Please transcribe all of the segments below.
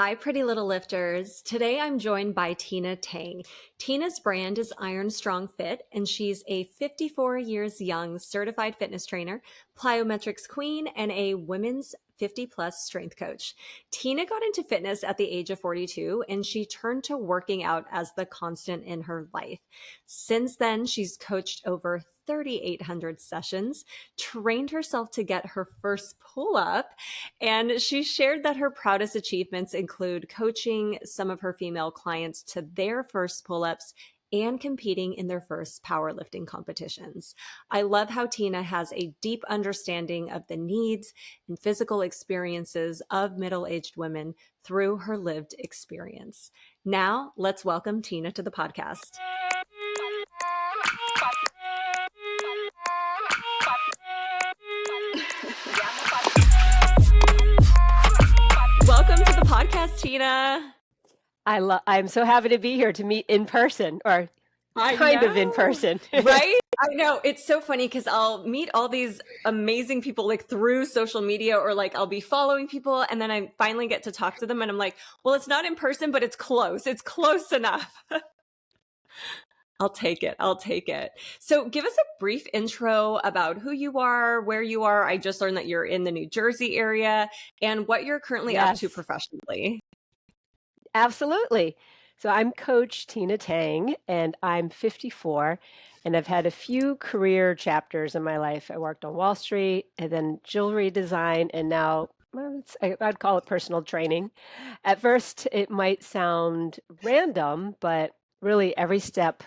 Hi, pretty little lifters. Today I'm joined by Tina Tang. Tina's brand is Iron Strong Fit, and she's a 54 years young certified fitness trainer, plyometrics queen, and a women's 50 plus strength coach. Tina got into fitness at the age of 42, and she turned to working out as the constant in her life. Since then, she's coached over 3,800 sessions, trained herself to get her first pull up, and she shared that her proudest achievements include coaching some of her female clients to their first pull ups and competing in their first powerlifting competitions. I love how Tina has a deep understanding of the needs and physical experiences of middle aged women through her lived experience. Now, let's welcome Tina to the podcast. Welcome to the podcast, Tina. I'm so happy to be here to meet in person, or kind of in person. Right? I know. It's so funny because I'll meet all these amazing people like through social media, or like I'll be following people and then I finally get to talk to them and I'm like, well, it's not in person, but it's close. It's close enough. I'll take it. I'll take it. So give us a brief intro about who you are, where you are. I just learned that you're in the New Jersey area and what you're currently up to Yes, professionally. absolutely. So I'm Coach Tina Tang, and I'm 54, and I've had a few career chapters in my life. I worked on Wall Street, and then jewelry design, and now I'd call it personal training. At first, it might sound random, but really every step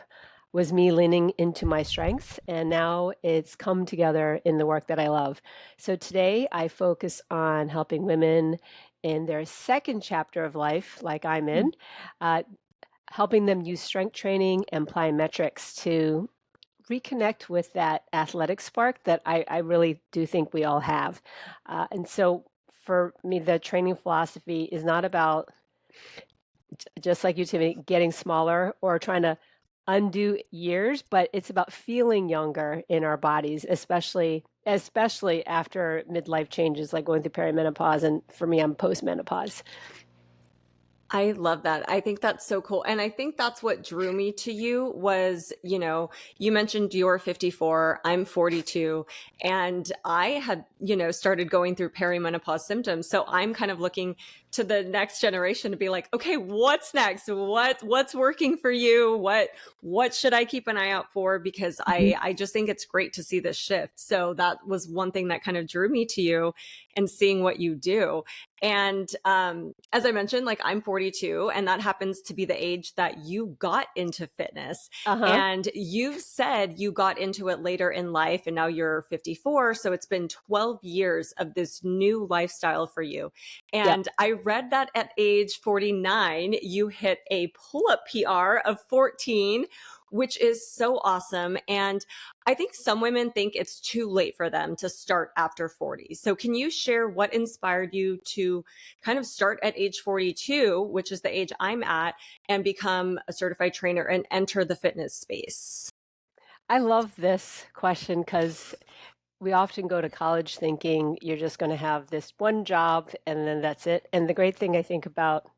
was me leaning into my strengths, and now it's come together in the work that I love. So today I focus on helping women in their second chapter of life, like I'm in, uh, helping them use strength training and plyometrics to reconnect with that athletic spark that I really do think we all have. And so for me, the training philosophy is not about, just like you, Timmy, getting smaller or trying to undo years, but it's about feeling younger in our bodies, especially after midlife changes like going through perimenopause, and for me, I'm postmenopause. I love that. I think that's so cool. And I think that's what drew me to you was, you mentioned you're 54, I'm 42, and I had, started going through perimenopause symptoms. So I'm kind of looking to the next generation to be like, okay, what's next? What's working for you? What should I keep an eye out for? Because I just think it's great to see this shift. So that was one thing that kind of drew me to you and seeing what you do. And as I mentioned, like I'm 42, and that happens to be the age that you got into fitness. Uh-huh. And you've said you got into it later in life, and now you're 54. So it's been 12 years of this new lifestyle for you. Yep. And I read that at age 49, you hit a pull-up PR of 14, which is so awesome. And I think some women think it's too late for them to start after 40. So can you share what inspired you to kind of start at age 42, which is the age I'm at, and become a certified trainer and enter the fitness space? I love this question because we often go to college thinking you're just going to have this one job and then that's it. And the great thing I think about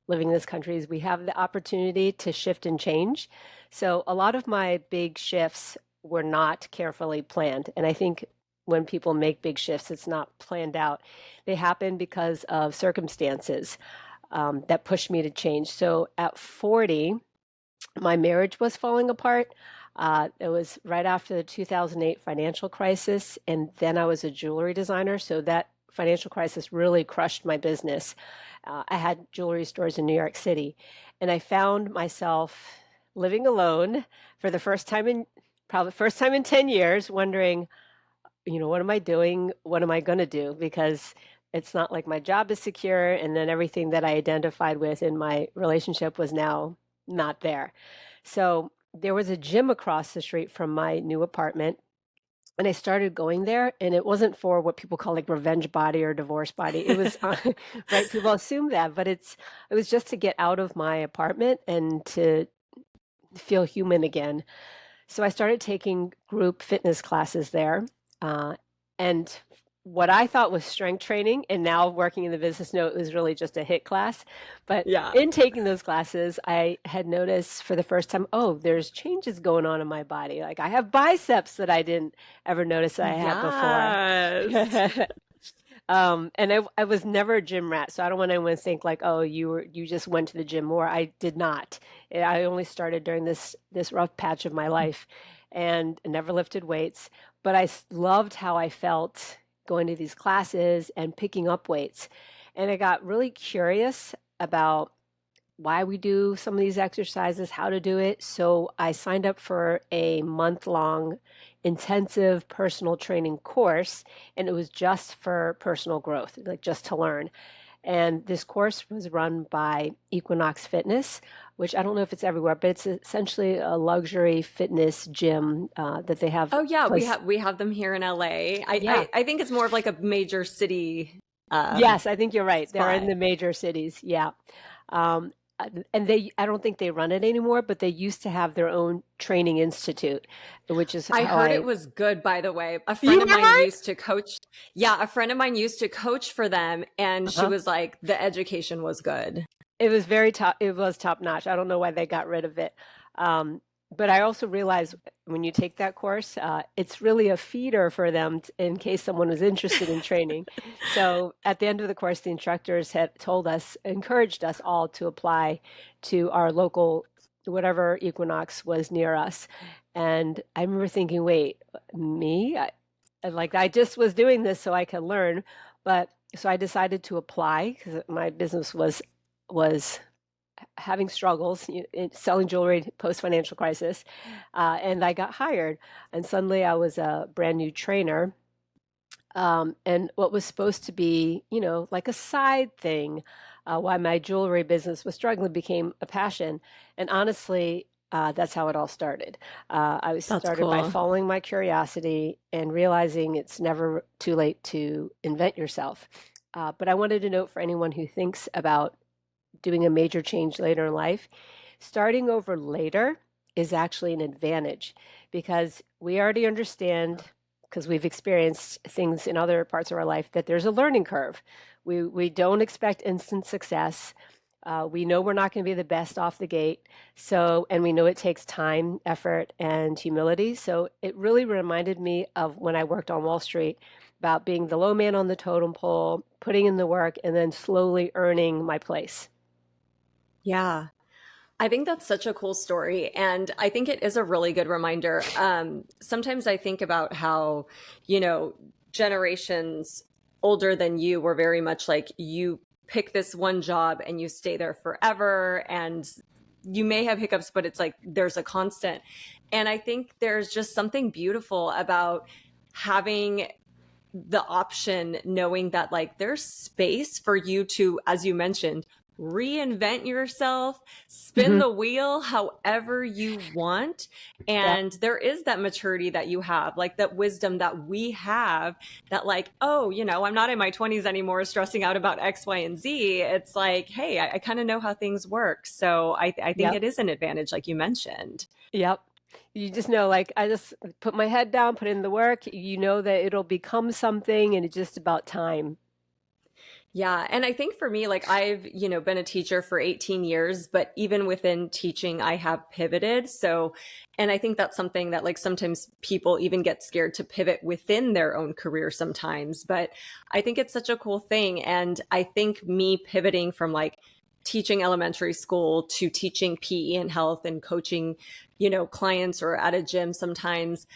living in this country is we have the opportunity to shift and change. So a lot of my big shifts were not carefully planned. And I think when people make big shifts, it's not planned out. They happen because of circumstances that push me to change. So at 40, my marriage was falling apart. It was right after the 2008 financial crisis, and then I was a jewelry designer, so that financial crisis really crushed my business. I had jewelry stores in New York City, and I found myself living alone for the first time in probably first time in 10 years, wondering, what am I doing? What am I going to do? Because it's not like my job is secure, and then everything that I identified with in my relationship was now not there. So there was a gym across the street from my new apartment, and I started going there, and it wasn't for what people call like revenge body or divorce body. It was right. People assume that, but it was just to get out of my apartment and to feel human again. So I started taking group fitness classes there, uh, and what I thought was strength training, and now working in the business, know it was really just a HIIT class. But Yeah. in taking those classes, I had noticed for the first time, oh, there's changes going on in my body. Like I have biceps that I didn't ever notice I had before. Yes. And I was never a gym rat, so I don't want anyone to think like, oh, you just went to the gym more. I did not. I only started during this rough patch of my life, and never lifted weights. But loved how I felt going to these classes and picking up weights, and I got really curious about why we do some of these exercises, how to do it. So I signed up for a month-long intensive personal training course, and it was just for personal growth, like just to learn. And this course was run by Equinox Fitness, which I don't know if it's everywhere, but it's essentially a luxury fitness gym that they have Oh yeah, place. we have them here in LA. Yeah. I think it's more of like a major city Yes, I think you're right. They're in spot. the major cities. Yeah. Um, and I don't think they run it anymore, but they used to have their own training institute, which is I how heard it I, was good, by the way. A you friend of ever mine heard? used to coach. Yeah, a friend of mine used to coach for them, and she Uh-huh. was like, the education was good. It was very top, it was top notch. I don't know why they got rid of it. Um, but I also realized when you take that course, it's really a feeder for them in case someone was interested in training. So at the end of the course, the instructors had told us, encouraged us all to apply to our local, whatever Equinox was near us. And I remember thinking, wait, me? Like I just was doing this so I could learn, but so I decided to apply because my business was having struggles in selling jewelry post financial crisis, and I got hired. And suddenly I was a brand new trainer, and what was supposed to be, like a side thing, while my jewelry business was struggling, became a passion. And honestly, that's how it all started. I was That's started by cool. following my curiosity and realizing it's never too late to invent yourself. But I wanted to note for anyone who thinks about doing a major change later in life, starting over later is actually an advantage because we already understand, because we've experienced things in other parts of our life, that there's a learning curve. We don't expect instant success. We know we're not going to be the best off the gate. So, and we know it takes time, effort, and humility. So it really reminded me of when I worked on Wall Street about being the low man on the totem pole, putting in the work, and then slowly earning my place. Yeah. I think that's such a cool story. And I think it is a really good reminder. Sometimes I think about how, you know, generations older than you were very much like you pick this one job and you stay there forever. And you may have hiccups, but it's like there's a constant. And I think there's just something beautiful about having the option, knowing that like there's space for you to, as you mentioned, reinvent yourself, spin Hmm. the wheel however you want. Yeah. And there is that maturity that you have, like that wisdom that we have, that like, oh, you know, I'm not in my 20s anymore stressing out about X, Y, and Z. It's like, hey, I kind of know how things work. So I think Yep. it is an advantage, like you mentioned. Yep. You just know, like, I just put my head down, put in the work. You know that it'll become something, and it's just about time. Yeah. And I think for me, like I've, you know, been a teacher for 18 years, but even within teaching, I have pivoted. So, and I think that's something that like sometimes people even get scared to pivot within their own career sometimes. But I think it's such a cool thing. And I think me pivoting from like teaching elementary school to teaching PE and health and coaching, you know, clients or at a gym sometimes,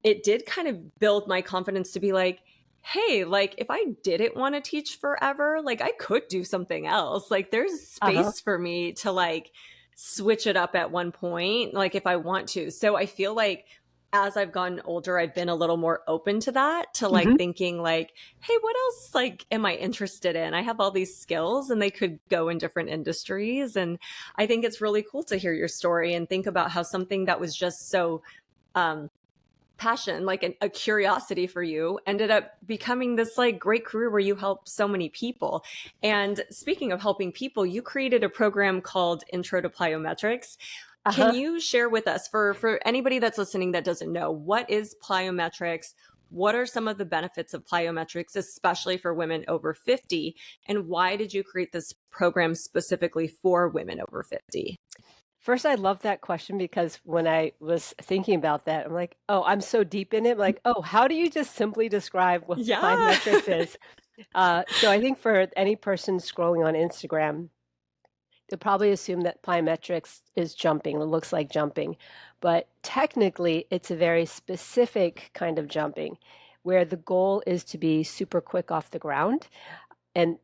it did kind of build my confidence to be like, hey, like if I didn't want to teach forever, like I could do something else. Like there's Uh-huh. space for me to like switch it up at one point, like if I want to. So I feel like as I've gotten older, I've been a little more open to that, to like Hmm. thinking like, hey, what else like am I interested in? I have all these skills and they could go in different industries. And I think it's really cool to hear your story and think about how something that was just so um passion, like a curiosity for you, ended up becoming this like great career where you help so many people. And speaking of helping people, you created a program called Intro to Plyometrics. Can Uh-huh. you share with us, for anybody that's listening that doesn't know, what is plyometrics? what are some of the benefits of plyometrics, especially for women over 50? And why did you create this program specifically for women over 50? First, I love that question because when I was thinking about that, I'm like, oh, I'm so deep in it. Like, oh, how do you just simply describe what Yeah. plyometrics is? So I think for any person scrolling on Instagram, they'll probably assume that plyometrics is jumping, it looks like jumping. But technically, it's a very specific kind of jumping where the goal is to be super quick off the ground. And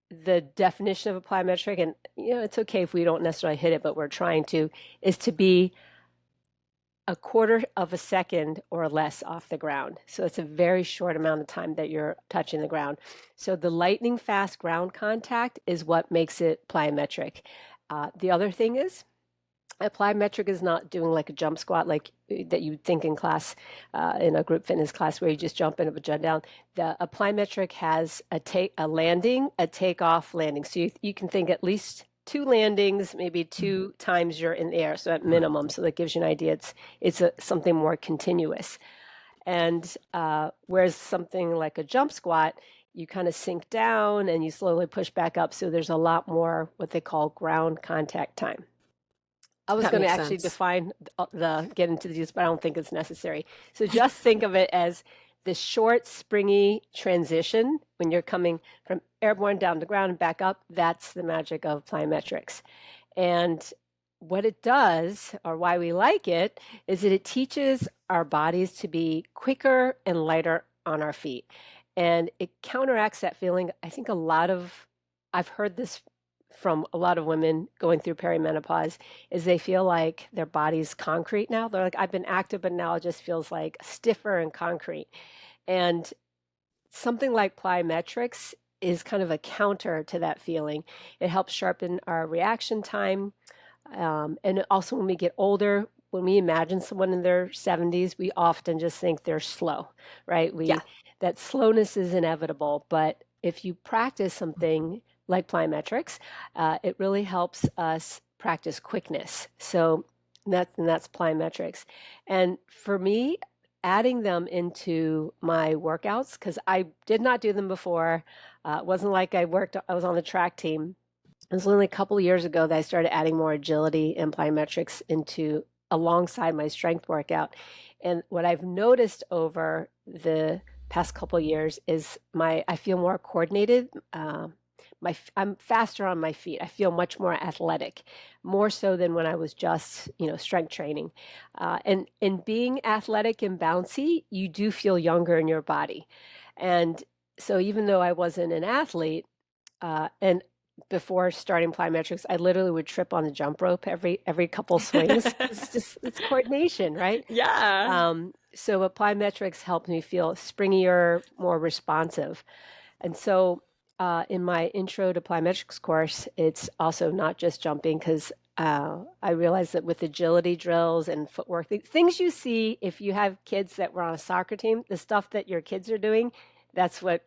the definition of a plyometric, and it's okay if we don't necessarily hit it, but we're trying to, is to be a quarter of a second or less off the ground. So it's a very short amount of time that you're touching the ground. So the lightning fast ground contact is what makes it plyometric. The other thing is, a plyometric is not doing like a jump squat like that you would think in class, in a group fitness class where you just jump in up and jump down. A plyometric has a landing, a takeoff, landing. So you can think at least two landings, maybe two times you're in the air, so at minimum. So that gives you an idea. It's something more continuous. And whereas something like a jump squat, you kind of sink down and you slowly push back up. So there's a lot more what they call ground contact time. I was That going to makes actually sense. define get into these, but I don't think it's necessary. So just think of it as the short, springy transition when you're coming from airborne down to ground and back up. That's the magic of plyometrics. And what it does, or why we like it, is that it teaches our bodies to be quicker and lighter on our feet. And it counteracts that feeling. I've heard this from a lot of women going through perimenopause, is they feel like their body's concrete now. They're like, I've been active, but now it just feels like stiffer and concrete. And something like plyometrics is kind of a counter to that feeling. It helps sharpen our reaction time. And also, when we get older, when we imagine someone in their 70s, we often just think they're slow, right? Yeah. That slowness is inevitable, but if you practice something like plyometrics, it really helps us practice quickness. So that's plyometrics. And for me, adding them into my workouts, because I did not do them before. It wasn't like I was on the track team. It was only a couple of years ago that I started adding more agility and plyometrics into alongside my strength workout. And what I've noticed over the past couple of years is I feel more coordinated. I'm faster on my feet. I feel much more athletic, more so than when I was just strength training. And in being athletic and bouncy, you do feel younger in your body. And so even though I wasn't an athlete, and before starting plyometrics, I literally would trip on the jump rope every couple swings. It's coordination, right? Yeah. So plyometrics helped me feel springier, more responsive. And so in my intro to plyometrics course, it's also not just jumping because I realized that with agility drills and footwork, the things you see if you have kids that were on a soccer team, the stuff that your kids are doing, that's what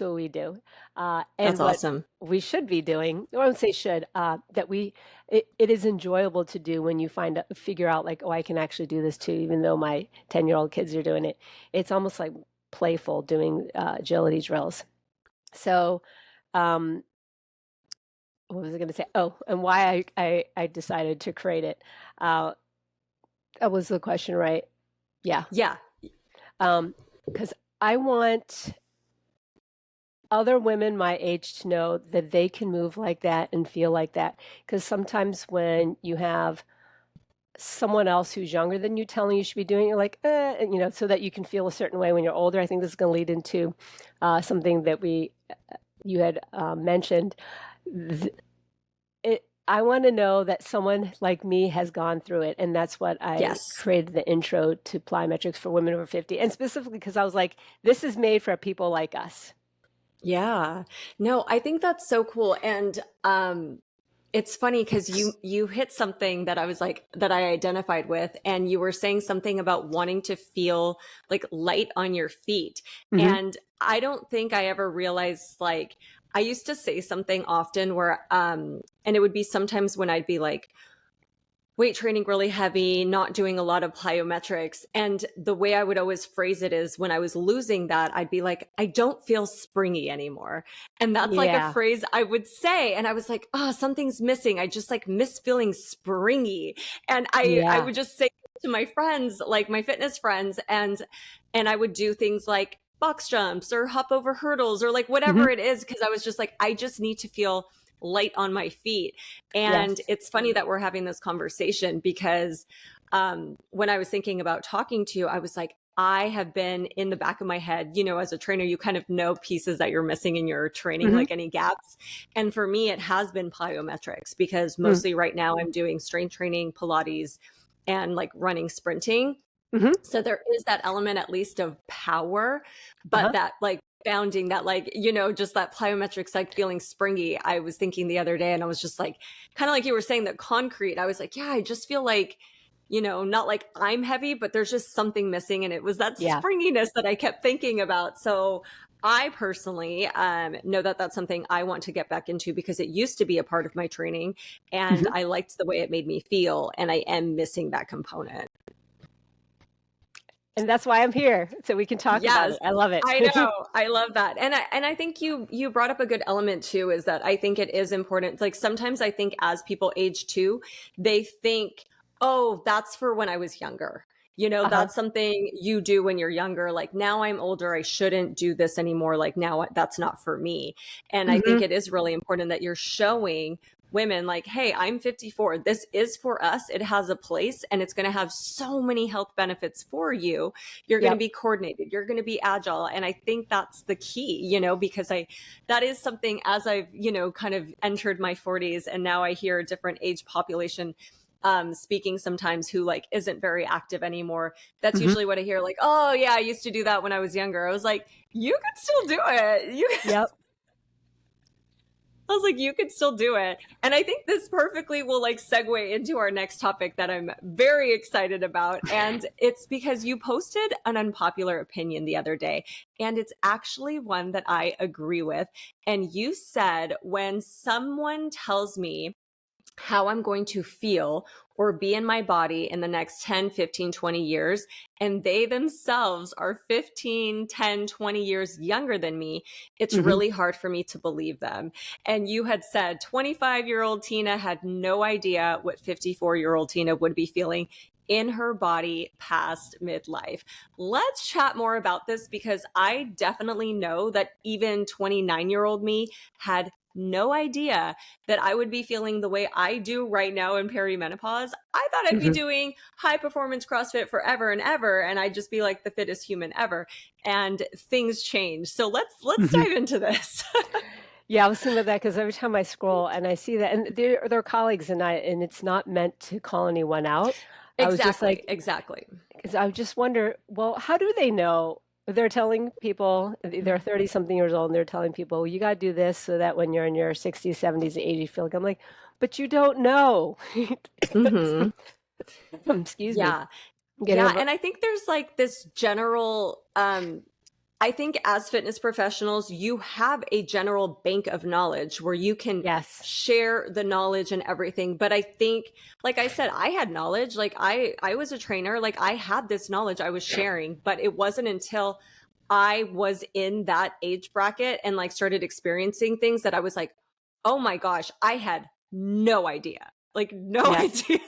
we do. And That's what awesome. we should be doing, or I would say should, it is enjoyable to do when you figure out like, oh, I can actually do this too, even though my 10-year-old kids are doing it. It's almost like playful doing agility drills. So, um, what was I going to say? Oh, and why I decided to create it. Uh, that was the question, right? Yeah. Yeah. Because I want other women my age to know that they can move like that and feel like that. Because sometimes when you have someone else who's younger than you telling you should be doing, you're like, and, so that you can feel a certain way when you're older. I think this is going to lead into something that you had mentioned. I want to know that someone like me has gone through it, and that's what I Yes. created the intro to plyometrics for women over 50, and specifically because I was like, this is made for people like us. Yeah. No, I think that's so cool. And it's funny because you hit something that I was like that I identified with, and you were saying something about wanting to feel like light on your feet. Mm-hmm. And I don't think I ever realized like I used to say something often where and it would be sometimes when I'd be like weight training really heavy, not doing a lot of plyometrics. And the way I would always phrase it is when I was losing that, I'd be like, I don't feel springy anymore. And that's like a Yeah. phrase I would say. And I was like, oh, something's missing. I just like miss feeling springy. And I Yeah. would just say to my friends, like my fitness friends, and I would do things like box jumps or hop over hurdles or like Hmm. whatever it is. Cause I was just like, I just need to feel light on my feet. And Yes. it's funny that we're having this conversation because when I was thinking about talking to you, I was like, I have been in the back of my head, as a trainer, you kind of know pieces that you're missing in your training, Hmm. like any gaps. And for me, it has been plyometrics because mostly right now I'm doing strength training, Pilates, and like running, sprinting. Hmm. So there is that element at least of power, but Uh-huh. that like bounding, that like, just that plyometrics, like feeling springy. I was thinking the other day and I was just like, kind of like you were saying that concrete. I was like, yeah, I just feel like, not like I'm heavy, but there's just something missing. And it was that Yeah. springiness that I kept thinking about. So I personally know that that's something I want to get back into because it used to be a part of my training and Hmm. I liked the way it made me feel. And I am missing that component. And that's why I'm here, so we can talk about Yes, it. I love it. I know. I love that. And I think you brought up a good element too, is that I think it is important. Like sometimes I think as people age too, they think, "Oh, that's for when I was younger." Uh-huh. That's something you do when you're younger. Like now I'm older, I shouldn't do this anymore. Like now that's not for me. And I Hmm. think it is really important that you're showing women like, hey, I'm 54. This is for us. It has a place and it's going to have so many health benefits for you. You're going to Yep. be coordinated, you're going to be agile. And I think that's the key, because that is something as I've, kind of entered my 40s and now I hear a different age population speaking sometimes who like isn't very active anymore. That's Hmm. usually what I hear, like, oh yeah, I used to do that when I was younger. I was like, you could still do it. Yep. I was like, you could still do it. And I think this perfectly will like segue into our next topic that I'm very excited about. And it's because you posted an unpopular opinion the other day. And it's actually one that I agree with. And you said, when someone tells me how I'm going to feel or be in my body in the next 10, 15, 20 years, and they themselves are 15, 10, 20 years younger than me, it's Hmm. really hard for me to believe them. And you had said 25-year-old Tina had no idea what 54-year-old Tina would be feeling in her body past midlife. Let's chat more about this because I definitely know that even 29-year-old me had no idea that I would be feeling the way I do right now in perimenopause. I thought I'd be Hmm. doing high performance CrossFit forever and ever, and I'd just be like the fittest human ever. And things change. So let's Hmm. dive into this. Yeah, I was thinking about that because every time I scroll and I see that, and they're colleagues, and it's not meant to call anyone out. I was just Exactly, like, exactly. because I just wonder, well, how do they know? They're telling people they're 30 something years old and they're telling people, you got to do this so that when you're in your 60s, 70s, 80s, you feel like, I'm like, but you don't know. Hmm. Excuse me. Yeah. Get Yeah. over. And I think there's like this general I think as fitness professionals, you have a general bank of knowledge where you can Yes. share the knowledge and everything. But I think, like I said, I had knowledge. Like I was a trainer. Like I had this knowledge I was sharing, but it wasn't until I was in that age bracket and like started experiencing things that I was like, oh my gosh, I had no idea. Like no Yes. idea.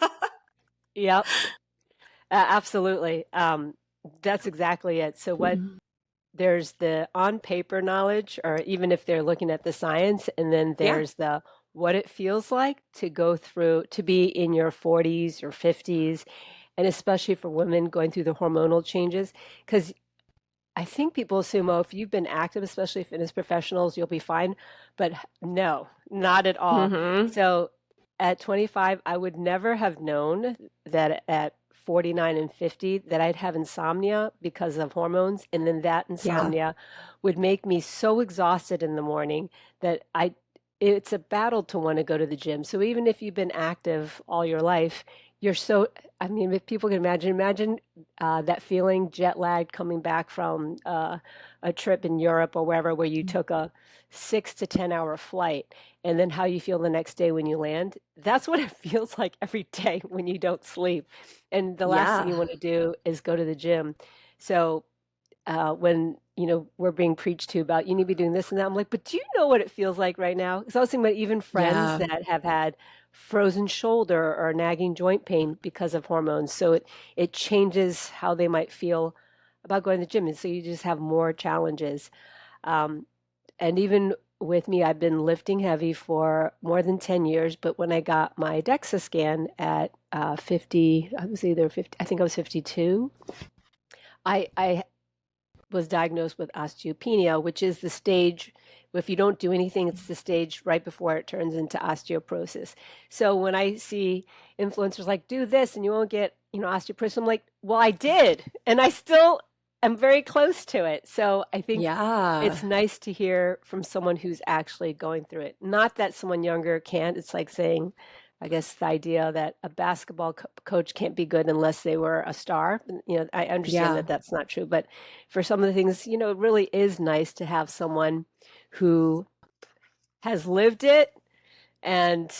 Yep. Absolutely. That's exactly it. So what there's the on paper knowledge, or even if they're looking at the science, and then Yeah. there's the what it feels like to go through to be in your 40s or 50s, and especially for women going through the hormonal changes. Because I think people assume, oh, if you've been active, especially fitness professionals, you'll be fine. But no, not at all. Hmm. So at 25, I would never have known that at 49 and 50 that I'd have insomnia because of hormones. And then that Yeah. insomnia would make me so exhausted in the morning that it's a battle to want to go to the gym. So even if you've been active all your life, You're so, I mean, if people can imagine that feeling jet lagged coming back from a trip in Europe or wherever where you took a 6 to 10 hour flight and then how you feel the next day when you land. That's what it feels like every day when you don't sleep. And the last thing Yeah. you want to do is go to the gym. So when we're being preached to about you need to be doing this and that. I'm like, but do you know what it feels like right now? Because I was thinking about even friends Yeah. that have had frozen shoulder or nagging joint pain because of hormones. So it changes how they might feel about going to the gym, and so you just have more challenges. Um, and even with me, I've been lifting heavy for more than 10 years, but when I got my DEXA scan at 50, I was either 50, I think I was 52. I was diagnosed with osteopenia, which is the stage, if you don't do anything, it's the stage right before it turns into osteoporosis. So when I see influencers like, do this and you won't get, osteoporosis, I'm like, well, I did. And I still am very close to it. So I think Yeah. it's nice to hear from someone who's actually going through it. Not that someone younger can't. It's like saying, I guess the idea that a basketball coach can't be good unless they were a star. I understand Yeah. that that's not true, but for some of the things, it really is nice to have someone who has lived it and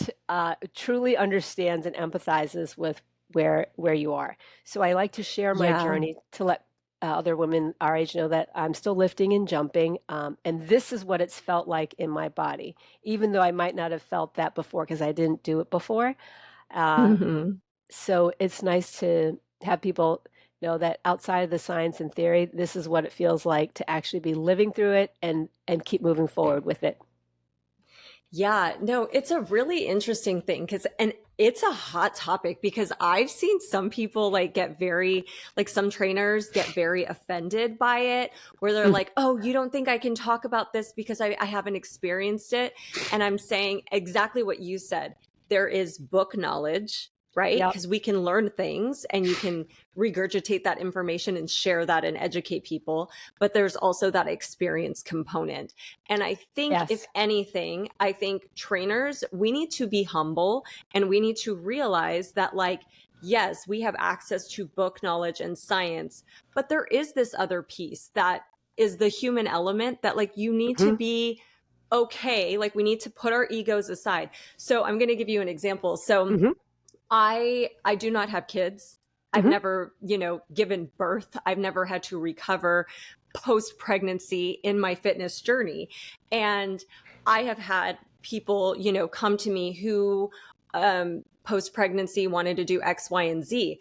truly understands and empathizes with where you are. So I like to share my Yeah. journey to let other women our age know that I'm still lifting and jumping, and this is what it's felt like in my body, even though I might not have felt that before because I didn't do it before. Uh, Hmm. so it's nice to have people know that outside of the science and theory, this is what it feels like to actually be living through it and keep moving forward with it. Yeah, no, it's a really interesting thing and it's a hot topic because I've seen some people like get very, like some trainers get very offended by it, where they're Mm, like, oh, you don't think I can talk about this because I haven't experienced it. And I'm saying exactly what you said. There is book knowledge, right? yep. Because we can learn things and you can regurgitate that information and share that and educate people. But there's also that experience component. And I think, if Yes. anything, I think trainers, we need to be humble and we need to realize that, like, yes, we have access to book knowledge and science, but there is this other piece that is the human element that, like, you need to Hmm. be okay. Like, we need to put our egos aside. So, I'm going to give you an example. So, Hmm. I do not have kids. I've Hmm. never, given birth. I've never had to recover post pregnancy in my fitness journey. And I have had people, come to me who post pregnancy wanted to do X, Y, and Z.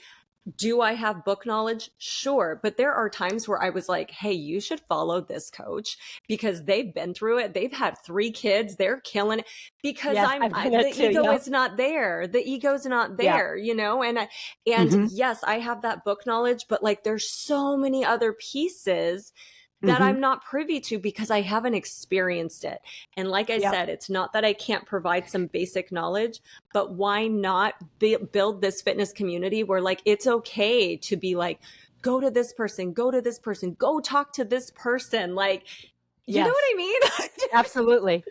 Do I have book knowledge? Sure. But there are times where I was like, hey, you should follow this coach because they've been through it. They've had 3 kids. They're killing it because Yes, I've done the it too. ego Yep. is not there. The ego's not Yep. there, and Hmm. yes, I have that book knowledge, but like there's so many other pieces that Hmm. I'm not privy to because I haven't experienced it. And like I Yep. said, it's not that I can't provide some basic knowledge, but why not build this fitness community where, like, it's okay to be like, go to this person, go to this person, go talk to this person. Like, you know what Yes, I mean? absolutely.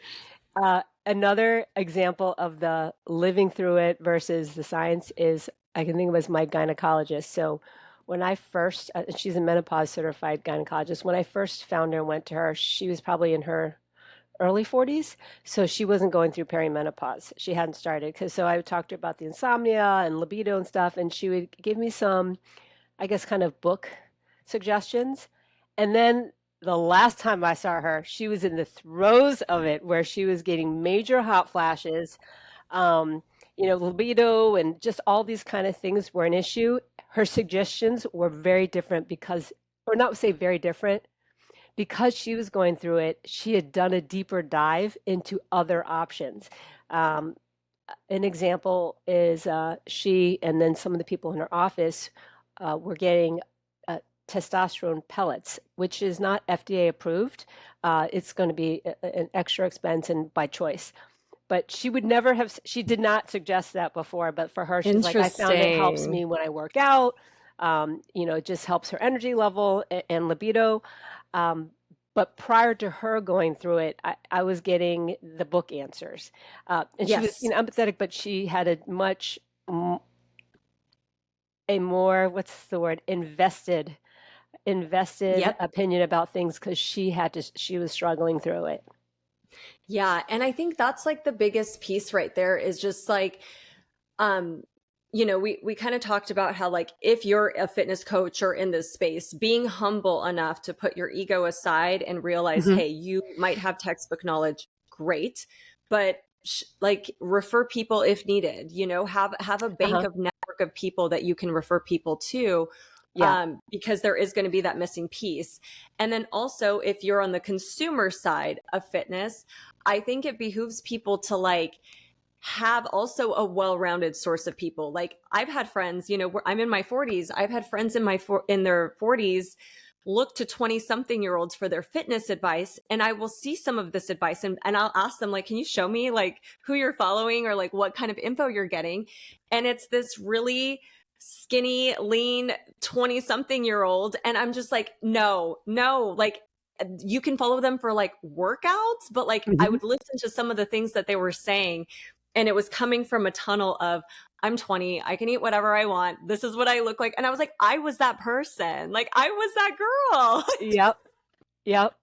Another example of the living through it versus the science is I can think of as my gynecologist. So when I first, she's a menopause certified gynecologist. When I first found her and went to her, she was probably in her early 40s. So she wasn't going through perimenopause. She hadn't started. So I would talk to her about the insomnia and libido and stuff. And she would give me some, I guess, kind of book suggestions. And then the last time I saw her, she was in the throes of it where she was getting major hot flashes. Um, libido and just all these kind of things were an issue. Her suggestions were very different because, or not say very different, because she was going through it, she had done a deeper dive into other options. Um, an example is she and then some of the people in her office were getting uh, testosterone pellets, which is not FDA approved. It's going to be an extra expense and by choice. But she would never have, she did not suggest that before. But for her, she's like, I found it helps Interesting. me when I work out. It just helps her energy level and libido. Um, but prior to her going through it, I was getting the book answers. And she was, Yes. empathetic, but she had a much a more, what's the word, invested Yep. opinion about things because she was struggling through it. Yeah, and I think that's like the biggest piece right there is just like um we kind of talked about how like if you're a fitness coach or in this space, being humble enough to put your ego aside and realize, Hmm. hey, you might have textbook knowledge, great, but like refer people if needed, have a bank Uh-huh. of network of people that you can refer people to, Yeah. because there is going to be that missing piece. And then also, if you're on the consumer side of fitness, I think it behooves people to like have also a well-rounded source of people. Like I've had friends, I'm in my 40s. I've had friends in their 40s look to 20 something year olds for their fitness advice, and I will see some of this advice, and I'll ask them like, can you show me like who you're following or like what kind of info you're getting? And it's this really skinny, lean 20 something year old, and I'm just like, no, no, like you can follow them for like workouts, but like I Hmm. would listen to some of the things that they were saying, and it was coming from a tunnel of, I'm 20, I can eat whatever I want, this is what I look like. And I was like, I was that person, like I was that girl. Yep. Yep.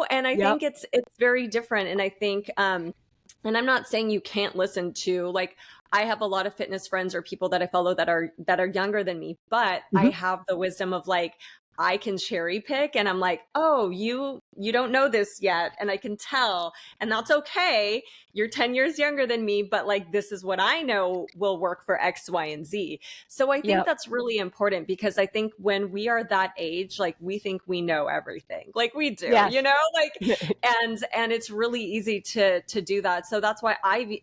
And I Yep. think it's very different. And I think and I'm not saying you can't listen to, like, I have a lot of fitness friends or people that I follow that are younger than me, but I Hmm. have the wisdom of like, I can cherry pick, and I'm like, oh, you don't know this yet, and I can tell, and that's okay. You're 10 years younger than me, but like this is what I know will work for X, Y, and Z. So I think Yep. that's really important, because I think when we are that age, like we think we know everything. Like we do, Yes. like, and it's really easy to do that. So that's why I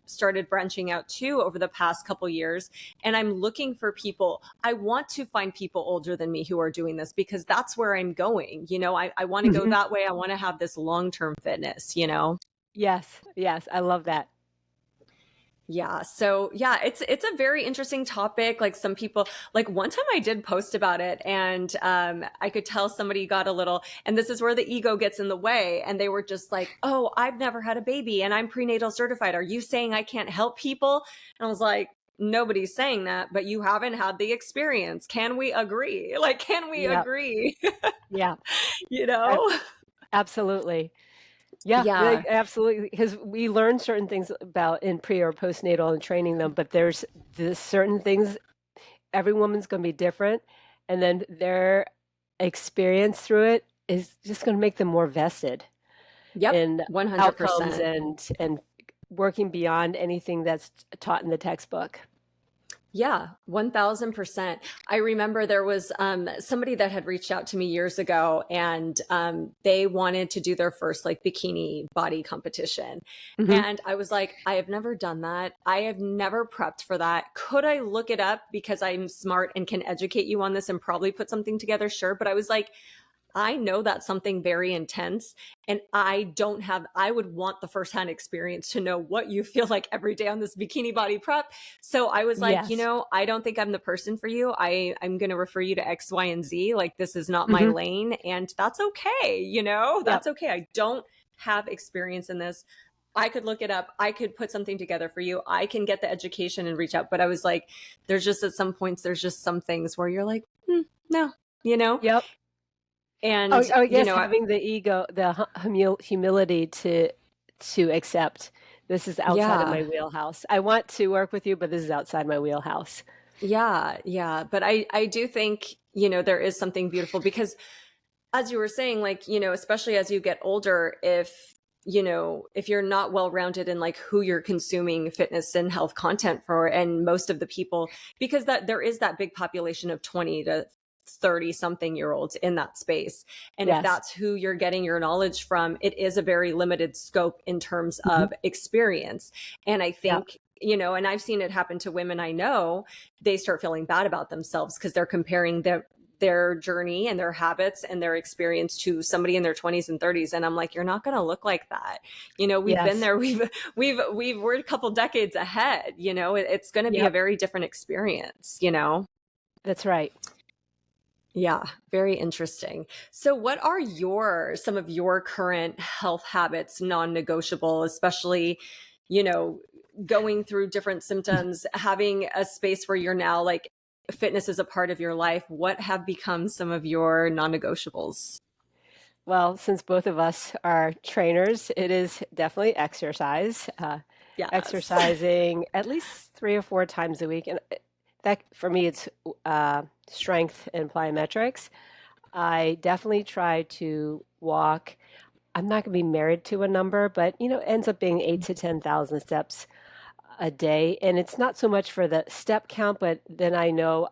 started branching out too over the past couple years, and I'm looking for people. I want to find people older than me who are doing this, because that's where I'm going. I want to go Hmm. that way. I want to have this long-term fitness. Yes. Yes. I love that. Yeah. So yeah, it's a very interesting topic. Like some people, like one time I did post about it, and I could tell somebody got a little, and this is where the ego gets in the way. And they were just like, oh, I've never had a baby and I'm prenatal certified. Are you saying I can't help people? And I was like, nobody's saying that, but you haven't had the experience. Can we agree? Like, can we Yep. agree? Yeah. you A- know? Absolutely. Yeah, Yeah. absolutely. Because we learn certain things about in pre or postnatal and training them, but there's certain things, every woman's going to be different. And then their experience through it is just going to make them more vested Yep. in outcomes 100%. and working beyond anything that's taught in the textbook. Yeah, 1000%. I remember there was somebody that had reached out to me years ago, and they wanted to do their first like bikini body competition. Hmm. And I was like, I have never done that. I have never prepped for that. Could I look it up because I'm smart and can educate you on this and probably put something together? Sure. But I was like, I know that's something very intense, and I would want the firsthand experience to know what you feel like every day on this bikini body prep. So I was like, Yes. I don't think I'm the person for you. I'm going to refer you to X, Y, and Z. Like, this is not my Hmm. lane, and that's okay. Yep. That's okay. I don't have experience in this. I could look it up. I could put something together for you. I can get the education and reach out. But I was like, there's just at some points, there's just some things where you're like, no, you know? Yep. And, I guess having the ego, the humility to accept this is outside of my yeah, wheelhouse. I want to work with you, but this is outside my wheelhouse. yeah, yeah. But I do think, there is something beautiful, because as you were saying, like, especially as you get older, if you're not well rounded in like who you're consuming fitness and health content for, and most of the people, because that there is that big population of 20 to 30 something year olds in that space. And if Yes. that's who you're getting your knowledge from, it is a very limited scope in terms Hmm. of experience. And I Yeah. think, and I've seen it happen to women I know, they start feeling bad about themselves because they're comparing their journey and their habits and their experience to somebody in their 20s and 30s, and I'm like, you're not going to look like that. We've been Yes. there. We're a couple decades ahead. It's going to be a Yep. very different experience. That's right. Yeah, very interesting. So what are some of your current health habits non-negotiable, especially, you know going through different symptoms, having a space where you're now like fitness is a part of your life, what have become some of your non-negotiables? Well, since both of us are trainers, it is definitely exercise. Yes. Exercising at least 3 or 4 times a week, and that for me, it's strength and plyometrics. I definitely try to walk. I'm not going to be married to a number, but it ends up being 8 to 10,000 steps a day, and it's not so much for the step count, but then I know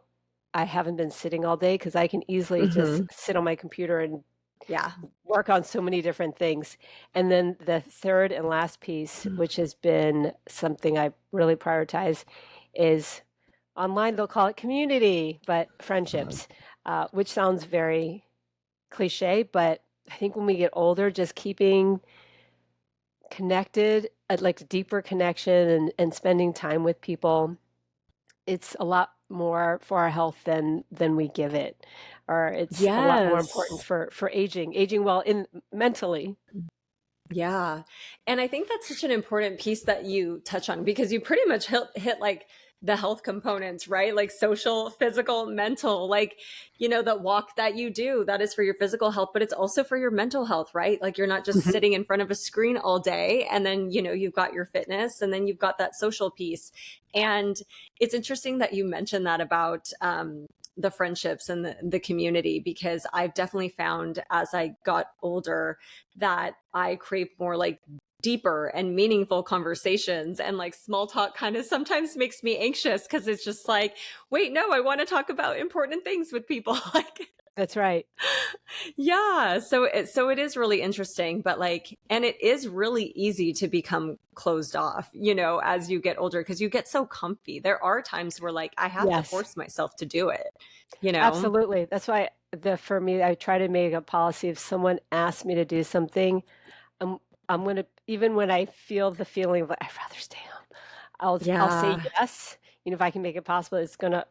I haven't been sitting all day because I can easily just Hmm. sit on my computer and Yeah. work on so many different things. And then the third and last piece, which has been something I really prioritize, is online, they'll call it community, but friendships, which sounds very cliche, but I think when we get older, just keeping connected, like deeper connection and spending time with people, it's a lot more for our health than we give it, or it's a lot more important Yes. for aging well in mentally. Yeah. And I think that's such an important piece that you touch on because you pretty much hit like the health components, right? Like social, physical, mental, like, the walk that you do, that is for your physical health, but it's also for your mental health, right? Like you're not just Mhm. sitting in front of a screen all day and then, you've got your fitness and then you've got that social piece. And it's interesting that you mentioned that about, the friendships and the community because I've definitely found as I got older that I crave more like deeper and meaningful conversations, and like small talk kind of sometimes makes me anxious because it's just like, wait, no, I want to talk about important things with people. Like, That's right. yeah, so it is really interesting, but like, and it is really easy to become closed off, as you get older because you get so comfy. There are times where like I have to Yes, force myself to do it. absolutely. That's why for me, I try to make a policy if someone asks me to do something, I'm I'm gonna even when I feel the feeling of like, I'd rather stay home, I'll say Yeah. yes. If I can make it possible, it's gonna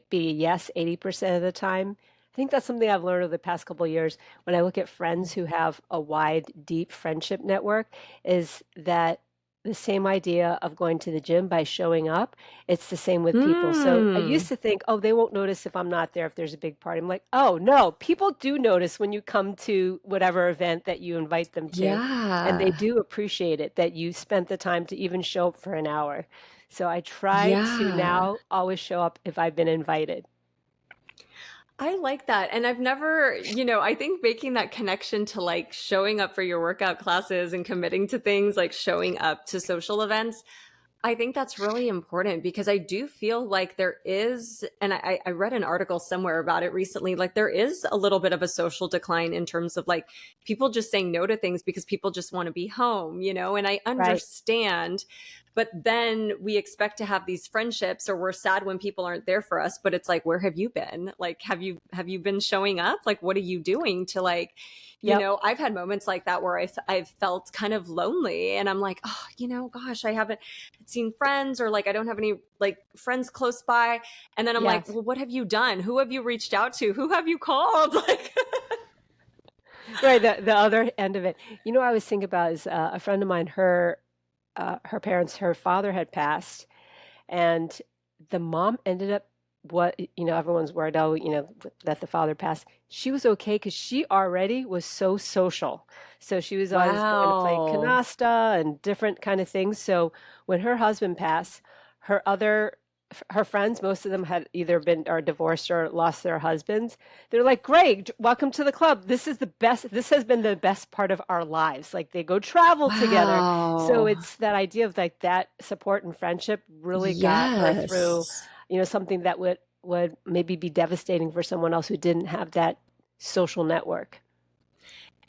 be a yes 80% of the time. I think that's something I've learned over the past couple of years when I look at friends who have a wide, deep friendship network, is that the same idea of going to the gym by showing up, it's the same with people. So I used Hmm. to think, oh, they won't notice if I'm not there if there's a big party. I'm like, oh, no, people do notice when you come to whatever event that you invite them to, and they Yeah. do appreciate it that you spent the time to even show up for an hour. So I try to Yeah. now always show up if I've been invited. I like that. And I've never, I think making that connection to like showing up for your workout classes and committing to things like showing up to social events, I think that's really important because I do feel like there is, and I read an article somewhere about it recently, like there is a little bit of a social decline in terms of like people just saying no to things because people just want to be home, and I Right. understand. But then we expect to have these friendships or we're sad when people aren't there for us, but it's like, where have you been? Like, have you been showing up? Like, what are you doing to like, Yep. I've had moments like that where I've felt kind of lonely and I'm like, oh, gosh, I haven't seen friends or like I don't have any like friends close by. And then I'm like, Yes. well, what have you done? Who have you reached out to? Who have you called? Like, Right. The other end of it. I was thinking about is a friend of mine, her parents, her father had passed, and the mom ended up everyone's worried, oh, that the father passed. She was okay because she already was so social. So she was always going to play wow. canasta and different kind of things. So when her husband passed, her other her friends, most of them had either been or divorced or lost their husbands. They're like, "Great, welcome to the club. This is the best. This has been the best part of our lives." Like they go travel together. So Wow. it's that idea of like that support and friendship really got her through, Yes. something that would maybe be devastating for someone else who didn't have that social network.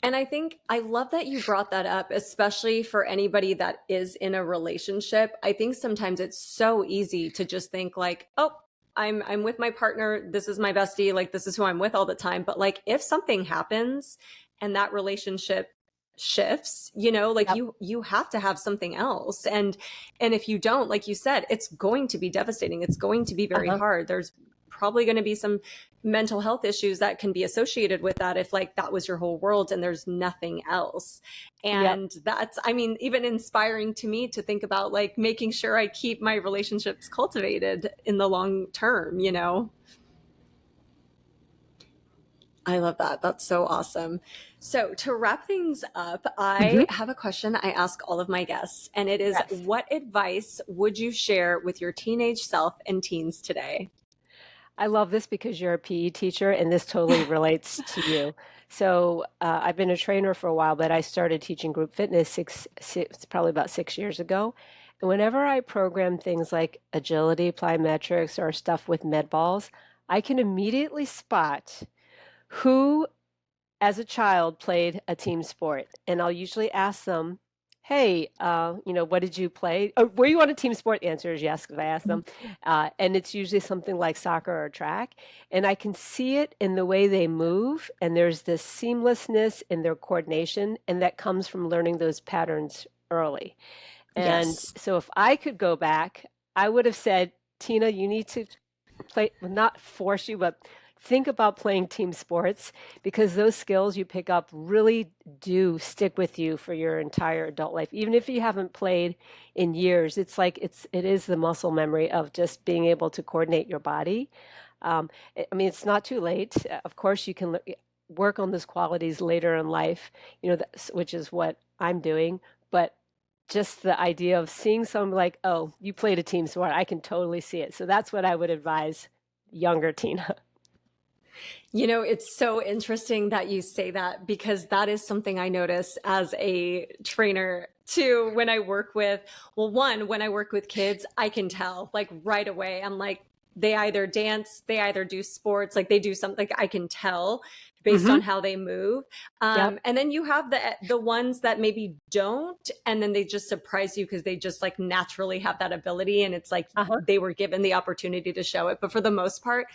And I think I love that you brought that up, especially for anybody that is in a relationship. I think sometimes it's so easy to just think like, oh, I'm with my partner, this is my bestie, like this is who I'm with all the time. But like if something happens and that relationship shifts, like Yep. you have to have something else. And if you don't, like you said, it's going to be devastating. It's going to be very Uh-huh. hard. There's probably going to be some mental health issues that can be associated with that if like that was your whole world and there's nothing else. Yep. And that's, I mean, even inspiring to me to think about like making sure I keep my relationships cultivated in the long term, you know? I love that. That's so awesome. So, to wrap things up, Hmm. I have a question I ask all of my guests, and it is, Yes. what advice would you share with your teenage self and teens today? I love this because you're a PE teacher and this totally relates to you. So I've been a trainer for a while, but I started teaching group fitness probably about 6 years ago. And whenever I program things like agility, plyometrics, or stuff with med balls, I can immediately spot who as a child played a team sport, and I'll usually ask them, "Hey, what did you play? Or were you on a team sport?" The answer is yes, because I asked them, and it's usually something like soccer or track, and I can see it in the way they move, and there's this seamlessness in their coordination, and that comes from learning those patterns early. And Yes. so, if I could go back, I would have said, "Tina, you need to play, well, not force you, but think about playing team sports because those skills you pick up really do stick with you for your entire adult life. Even if you haven't played in years, it is the muscle memory of just being able to coordinate your body. I mean, it's not too late. Of course, you can work on those qualities later in life, which is what I'm doing. But just the idea of seeing someone like, oh, you played a team sport, I can totally see it. So that's what I would advise younger Tina. You know, it's so interesting that you say that because that is something I notice as a trainer too when I work with, well, one, when I work with kids, I can tell like right away. I'm like, they either dance, they either do sports, like they do something, like I can tell based Hmm. on how they move. Yep. And then you have the ones that maybe don't, and then they just surprise you because they just like naturally have that ability, and it's like Uh-huh. they were given the opportunity to show it. But for the most part,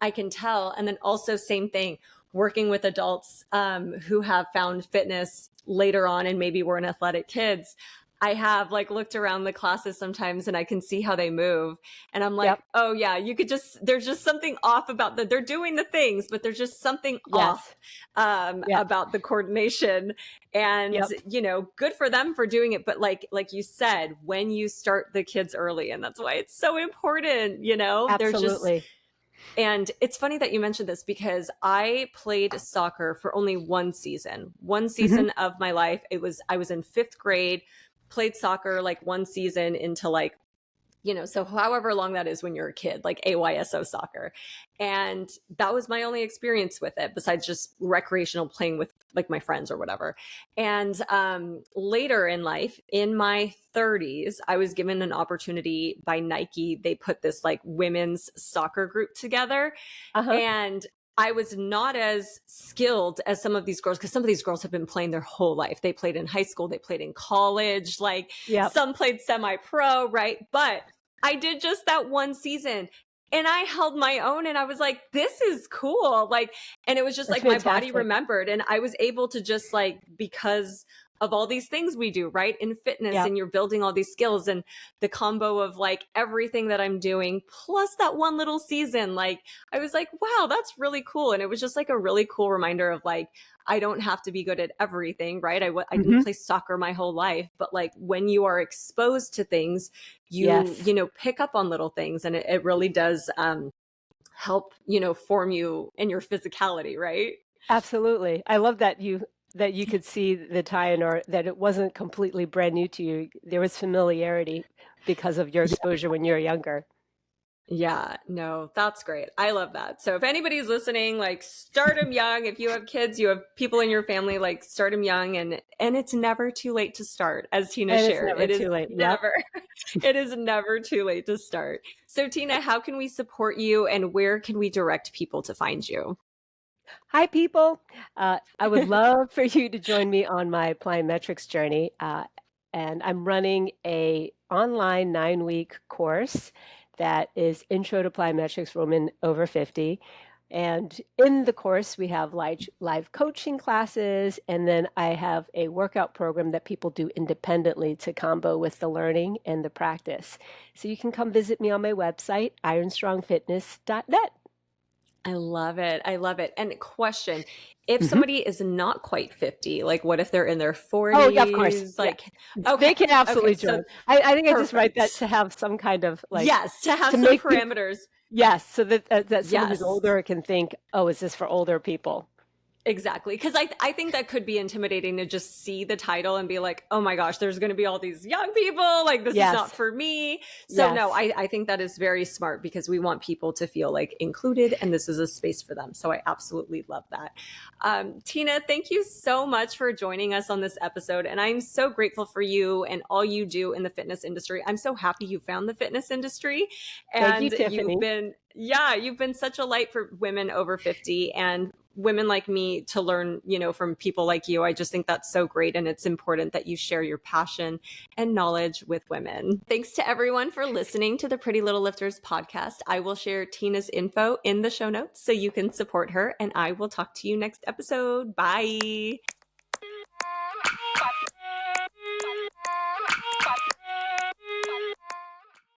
I can tell. And then also, same thing, working with adults who have found fitness later on and maybe were in athletic kids. I have like looked around the classes sometimes and I can see how they move. And I'm like, Yep. oh, yeah, you could just, there's just something off about they're doing the things, but there's just something off Yes. Yep. about the coordination. And, Yep. you know, good for them for doing it. But like you said, when you start the kids early, and that's why it's so important, you know, there's just, Absolutely. and it's funny that you mentioned this because I played soccer for only one Hmm. season of my life. I was in fifth grade, played soccer like one season into like, you know, so however long that is when you're a kid, like AYSO soccer. And that was my only experience with it besides just recreational playing with like my friends or whatever. And later in life, in my 30s, I was given an opportunity by Nike. They put this like women's soccer group together, Uh-huh. and I was not as skilled as some of these girls because some of these girls have been playing their whole life. They played in high school, they played in college, like Yep. some played semi pro, right? But I did just that one season and I held my own and I was like, this is cool. Like, and it was just That's like my body fantastic. remembered and I was able to just like, because of all these things we do, right? In fitness, Yep. and you're building all these skills, and the combo of like everything that I'm doing plus that one little season, like I was like, wow, that's really cool. And it was just like a really cool reminder of like, I don't have to be good at everything, right? I didn't Hmm. play soccer my whole life, but like when you are exposed to things, Yes. you know, pick up on little things, and it really does help, you know, form you in your physicality, right? Absolutely. I love that you could see the tie-in or that it wasn't completely brand new to you. There was familiarity because of your exposure when you were younger. Yeah, no, that's great. I love that. So if anybody's listening, like start them young. If you have kids, you have people in your family, like start them young, and it's never too late to start. As Tina And it's shared, never it is too late. Yep. never it is never too late to start. So Tina, how can we support you and where can we direct people to find you? Hi, people. I would love for you to join me on my plyometrics journey. And I'm running a online 9-week course that is Intro to Plyometrics for Women Over 50. And in the course, we have live coaching classes, and then I have a workout program that people do independently to combo with the learning and the practice. So you can come visit me on my website, ironstrongfitness.net. I love it. I love it. And question, if Mhm. somebody is not quite 50, like what if they're in their Oh, yeah, of course. 40s? Yeah. Like, They okay. can Okay. absolutely So join. I think I just write that perfect. to have some kind of like Yes, to have to some make people parameters. yes, so that that someone who's Yes. older can think, "Oh, is this for older people?" Exactly. Because I think that could be intimidating to just see the title and be like, oh my gosh, there's going to be all these young people. Like, this is not Yes. for me. So, no, Yes. I think that is very smart because we want people to feel like included and this is a space for them. So, I absolutely love that. Tina, thank you so much for joining us on this episode. And I'm so grateful for you and all you do in the fitness industry. I'm so happy you found the fitness industry Thank you, and Tiffany. you've been such a light for women over 50 and women like me to learn, from people like you. I just think that's so great. And it's important that you share your passion and knowledge with women. Thanks to everyone for listening to the Pretty Little Lifters podcast. I will share Tina's info in the show notes so you can support her. And I will talk to you next episode. Bye.